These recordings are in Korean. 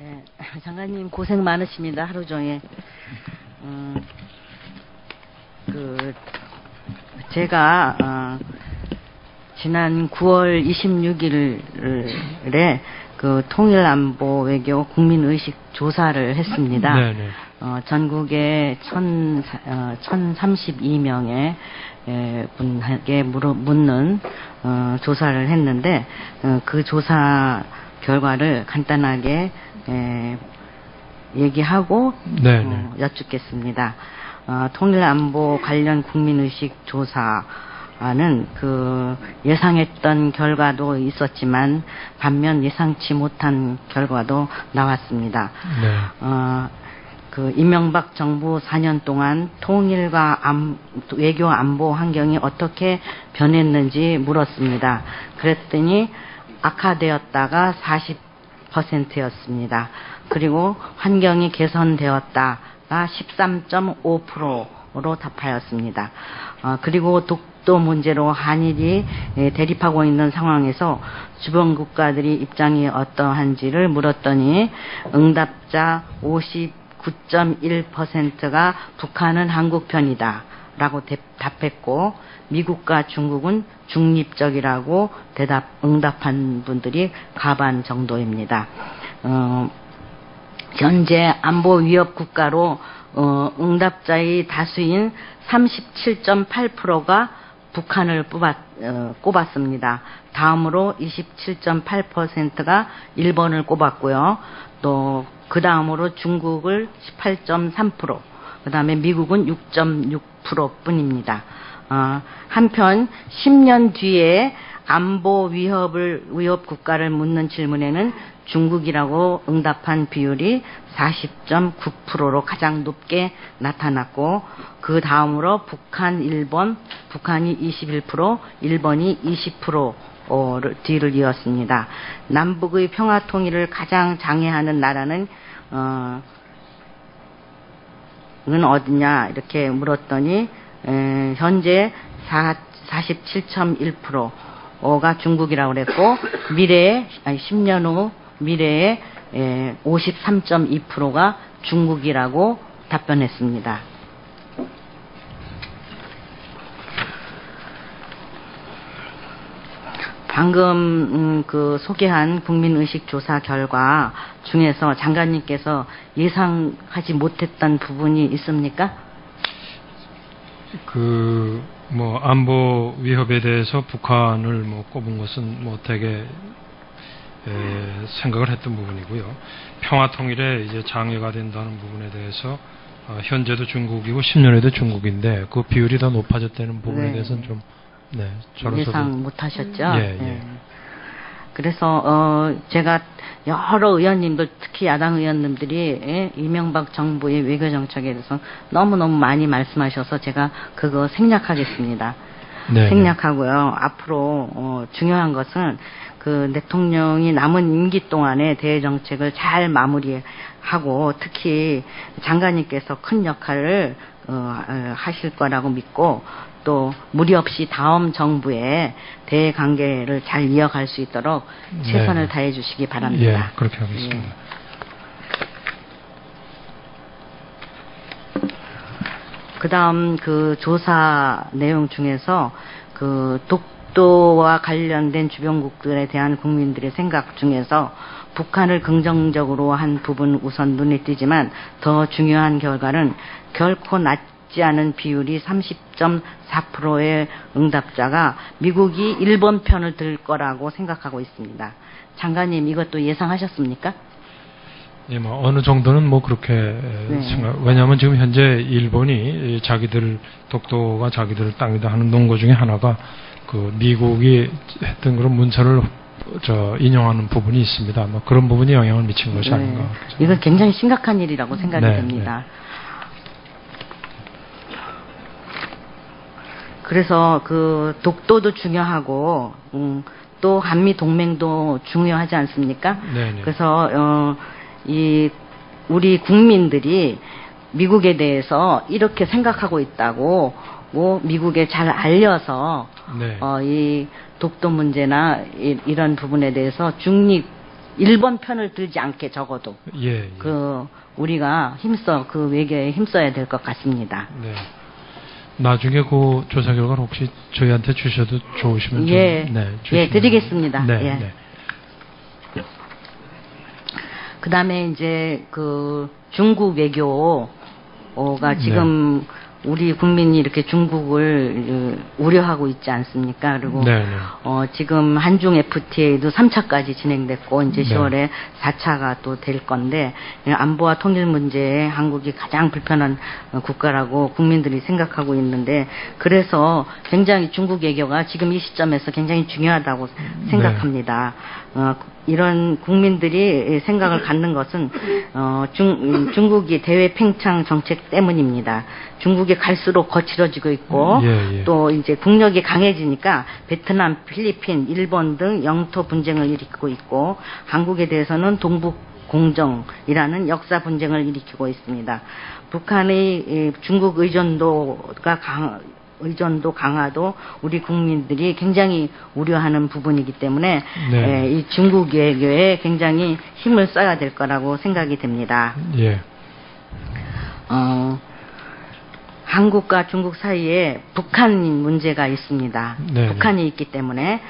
네, 장관님 고생 많으십니다. 하루 종일. 제가 지난 9월 26일에 그 통일안보 외교 국민의식 조사를 했습니다. 네네. 전국에 1032명의 분에게 묻는 조사를 했는데 그 조사 결과를 간단하게 얘기하고 여쭙겠습니다. 통일안보 관련 국민의식 조사는 그 예상했던 결과도 있었지만 반면 예상치 못한 결과도 나왔습니다. 네. 그 이명박 정부 4년 동안 통일과 외교 안보 환경이 어떻게 변했는지 물었습니다. 그랬더니 악화되었다가 40%였습니다. 그리고 환경이 개선되었다가 13.5%로 답하였습니다. 그리고 독도 문제로 한일이 대립하고 있는 상황에서 주변 국가들이 입장이 어떠한지를 물었더니 응답자 59.1%가 북한은 한국 편이다 라고 답했고 미국과 중국은 중립적이라고 응답한 분들이 과반 정도입니다. 현재 안보 위협 국가로 응답자의 다수인 37.8%가 북한을 꼽았습니다. 다음으로 27.8%가 일본을 꼽았고요. 또 그 다음으로 중국을 18.3%, 그 다음에 미국은 6.6% 뿐입니다. 한편 10년 뒤에 안보 위협 국가를 묻는 질문에는 중국이라고 응답한 비율이 40.9%로 가장 높게 나타났고 그 다음으로 북한, 일본, 북한이 21%, 일본이 20%를 뒤를 이었습니다. 남북의 평화 통일을 가장 장애하는 나라는 어디냐 이렇게 물었더니 현재 47.1%가 중국이라고 그랬고 10년 후 미래에 53.2%가 중국이라고 답변했습니다. 방금 그 소개한 국민의식 조사 결과 중에서 장관님께서 예상하지 못했던 부분이 있습니까? 안보 위협에 대해서 북한을 꼽은 것은 되게 생각을 했던 부분이고요. 평화 통일에 이제 장애가 된다는 부분에 대해서 현재도 중국이고 10년에도 중국인데 그 비율이 더 높아졌다는 부분에 대해서는 좀 예상 못하셨죠? 예. 그래서 제가 여러 의원님들 특히 야당 의원님들이 이명박 정부의 외교 정책에 대해서 너무너무 많이 말씀하셔서 제가 그거 생략하겠습니다. 네. 생략하고요. 앞으로 중요한 것은 그 대통령이 남은 임기 동안에 대외 정책을 잘 마무리하고 특히 장관님께서 큰 역할을 하실 거라고 믿고 또 무리 없이 다음 정부의 대외 관계를 잘 이어갈 수 있도록 최선을 다해 주시기 바랍니다. 예, 그렇게 하겠습니다. 그다음 그 조사 내용 중에서 그 독도와 관련된 주변국들에 대한 국민들의 생각 중에서 북한을 긍정적으로 한 부분 우선 눈에 띄지만 더 중요한 결과는 결코 낮지 않은 비율이 30.4%의 응답자가 미국이 일본 편을 들 거라고 생각하고 있습니다. 장관님 이것도 예상하셨습니까? 예, 어느 정도는 그렇게 왜냐하면 지금 현재 일본이 독도가 자기들 땅이다 하는 논거 중에 하나가 그 미국이 했던 그런 문서를 인용하는 부분이 있습니다. 그런 부분이 영향을 미친 것이 아닌가. 이건 굉장히 심각한 일이라고 생각이 됩니다. 그래서 그 독도도 중요하고 또 한미 동맹도 중요하지 않습니까? 그래서 우리 국민들이 미국에 대해서 이렇게 생각하고 있다고 미국에 잘 알려서 이 독도 문제나 이런 부분에 대해서 중립 일본 편을 들지 않게 적어도 예, 예. 우리가 그 외교에 힘써야 될 것 같습니다. 네. 나중에 그 조사 결과를 혹시 저희한테 주셔도 좋으시면 예, 좀, 네, 예, 드리겠습니다. 네, 예. 네. 그다음에 이제 중국 외교가 지금 우리 국민이 이렇게 중국을 우려하고 있지 않습니까? 그리고 네, 네. 지금 한중 FTA도 3차까지 진행됐고 이제 10월에 네. 4차가 또 될 건데 안보와 통일 문제에 한국이 가장 불편한 국가라고 국민들이 생각하고 있는데 그래서 굉장히 중국 외교가 지금 이 시점에서 굉장히 중요하다고 생각합니다. 이런 국민들이 생각을 갖는 것은 중국이 대외 팽창 정책 때문입니다. 중국이 갈수록 거칠어지고 있고 예. 또 이제 국력이 강해지니까 베트남, 필리핀, 일본 등 영토 분쟁을 일으키고 있고 한국에 대해서는 동북 공정이라는 역사 분쟁을 일으키고 있습니다. 북한의 중국 의존도 강화도 우리 국민들이 굉장히 우려하는 부분이기 때문에 네. 이 중국 외교에 굉장히 힘을 써야 될 거라고 생각이 됩니다. 예. 한국과 중국 사이에 북한 문제가 있습니다. 네. 북한이 있기 때문에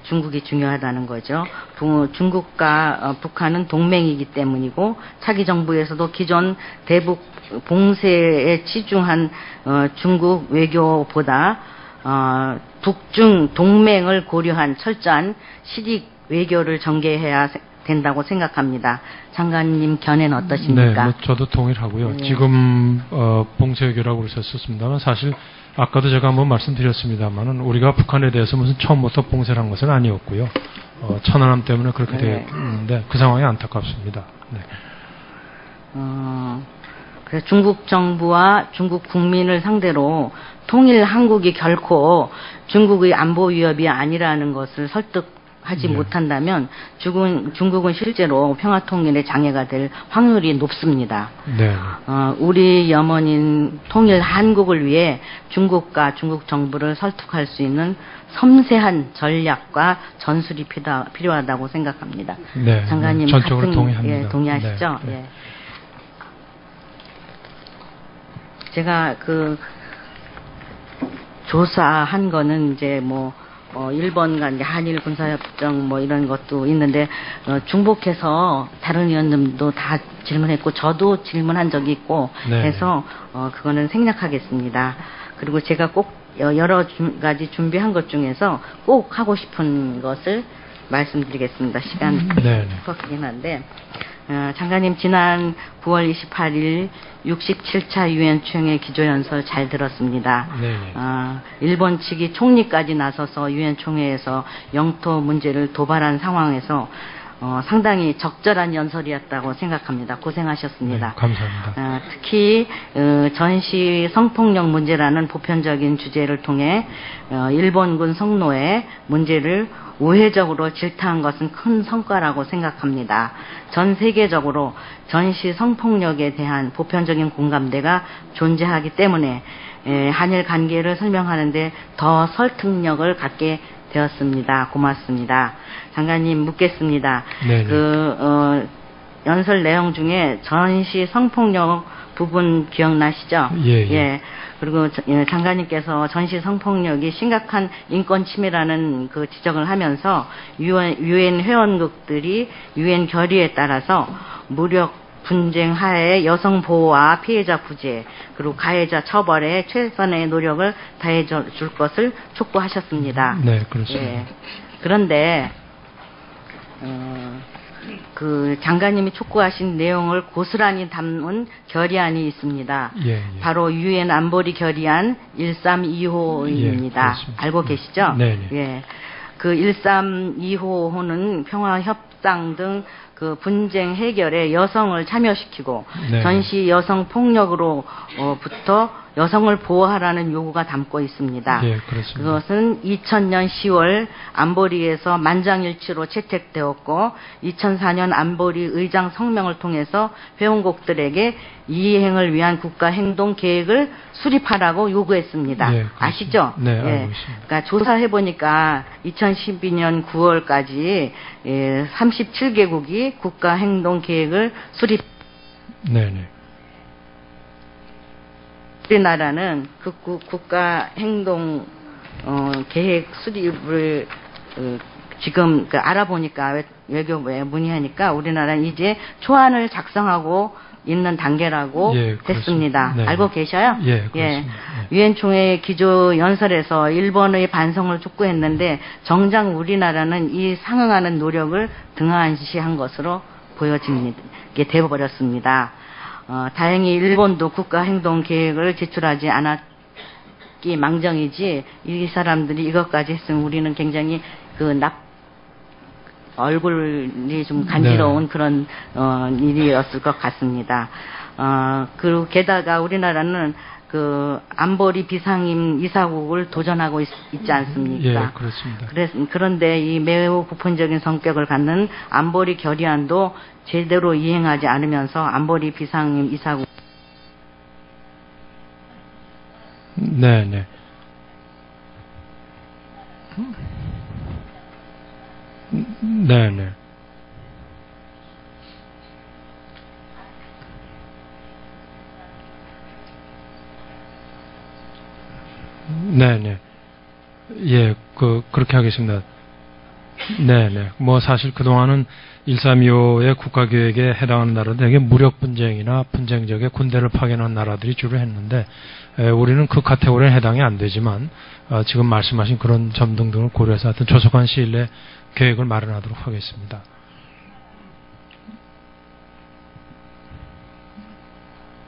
중국이 중요하다는 거죠. 중국과 북한은 동맹이기 때문이고 차기 정부에서도 기존 대북 봉쇄에 치중한 중국 외교보다 북중 동맹을 고려한 철저한 실익 외교를 전개해야 된다고 생각합니다. 장관님 견해는 어떠십니까? 네, 저도 동일하고요. 네. 지금 봉쇄 외교라고 그러셨습니다만 사실 아까도 제가 한번 말씀드렸습니다만은 우리가 북한에 대해서 무슨 처음부터 봉쇄를 한 것은 아니었고요. 천안함 때문에 그렇게 되었는데 그 상황이 안타깝습니다. 네. 그래서 중국 정부와 중국 국민을 상대로 통일 한국이 결코 중국의 안보 위협이 아니라는 것을 설득하지 못한다면 중국은 실제로 평화통일의 장애가 될 확률이 높습니다. 네. 우리 염원인 통일 한국을 위해 중국과 중국 정부를 설득할 수 있는 섬세한 전략과 전술이 필요하다고 생각합니다. 네. 장관님 전적으로 동의합니다. 동의하시죠? 네. 예. 제가 조사한 거는 이제 일본과 이제 한일 군사협정 이런 것도 있는데 중복해서 다른 의원님도 다 질문했고 저도 질문한 적이 있고 네. 해서 그거는 생략하겠습니다. 그리고 제가 꼭 여러 가지 준비한 것 중에서 꼭 하고 싶은 것을 말씀드리겠습니다. 시간 꺾이긴 한데 장관님 지난 9월 28일 67차 유엔 총회 기조연설 잘 들었습니다. 일본 측이 총리까지 나서서 유엔 총회에서 영토 문제를 도발한 상황에서 상당히 적절한 연설이었다고 생각합니다. 고생하셨습니다. 네, 감사합니다. 특히 전시 성폭력 문제라는 보편적인 주제를 통해 일본군 성노예 문제를 우회적으로 질타한 것은 큰 성과라고 생각합니다. 전 세계적으로 전시 성폭력에 대한 보편적인 공감대가 존재하기 때문에 한일 관계를 설명하는데 더 설득력을 갖게 되었습니다. 고맙습니다. 장관님 묻겠습니다. 연설 내용 중에 전시 성폭력 부분 기억나시죠? 예. 그리고 장관님께서 전시 성폭력이 심각한 인권 침해라는 그 지적을 하면서 유엔 회원국들이 유엔 결의에 따라서 무력 분쟁 하에 여성 보호와 피해자 구제 그리고 가해자 처벌에 최선의 노력을 다해 줄 것을 촉구하셨습니다. 네, 그렇습니다. 그런데 그 장관님이 촉구하신 내용을 고스란히 담은 결의안이 있습니다. 바로 유엔 안보리 결의안 1325입니다. 알고 계시죠? 네. 그 1325호는 평화 협상 등 그 분쟁 해결에 여성을 참여시키고 전시 여성 폭력으로부터 여성을 보호하라는 요구가 담고 있습니다. 예, 그렇습니다. 그것은 2000년 10월 안보리에서 만장일치로 채택되었고 2004년 안보리 의장 성명을 통해서 회원국들에게 이행을 위한 국가 행동 계획을 수립하라고 요구했습니다. 예, 아시죠? 네, 예. 알고 있습니다. 그러니까 조사해 보니까 2012년 9월까지 37개국이 국가 행동 계획을 수립. 네네. 우리나라는 그 국가 행동 계획 수립을 지금 알아보니까 외교부에 문의하니까 우리나라는 이제 초안을 작성하고 있는 단계라고 예, 됐습니다. 네. 알고 계셔요? 예, 그렇습니다. 유엔 총회 기조 연설에서 일본의 반성을 촉구했는데 정작 우리나라는 이 상응하는 노력을 등한시한 것으로 보여지게 되어버렸습니다. 다행히 일본도 국가 행동 계획을 제출하지 않았기 망정이지 이 사람들이 이것까지 했으면 우리는 굉장히 얼굴이 좀 간지러운 네. 그런 일이었을 것 같습니다. 그리고 게다가 우리나라는 그 안보리 비상임 이사국을 도전하고 있지 않습니까? 예, 그렇습니다. 그런데 이 매우 보편적인 성격을 갖는 안보리 결의안도 제대로 이행하지 않으면서 안보리 비상임 이사국 네네. 네네. 네네. 예, 그렇게 하겠습니다. 네네. 뭐 사실 그동안은 1.325의 국가계획에 해당하는 나라들에게 무력 분쟁이나 분쟁 적에 군대를 파견한 나라들이 주로 했는데, 우리는 그 카테고리에 해당이 안 되지만, 지금 말씀하신 그런 점 등등을 고려해서 하여튼 조속한 시일 내에 계획을 마련하도록 하겠습니다.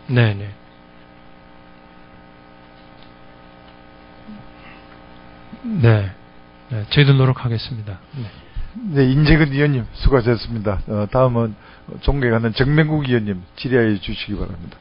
네네. 네. 네, 저희도 노력하겠습니다. 네. 네, 인재근 의원님 수고하셨습니다. 다음은 존경하는 정명국 의원님 질의해 주시기 바랍니다.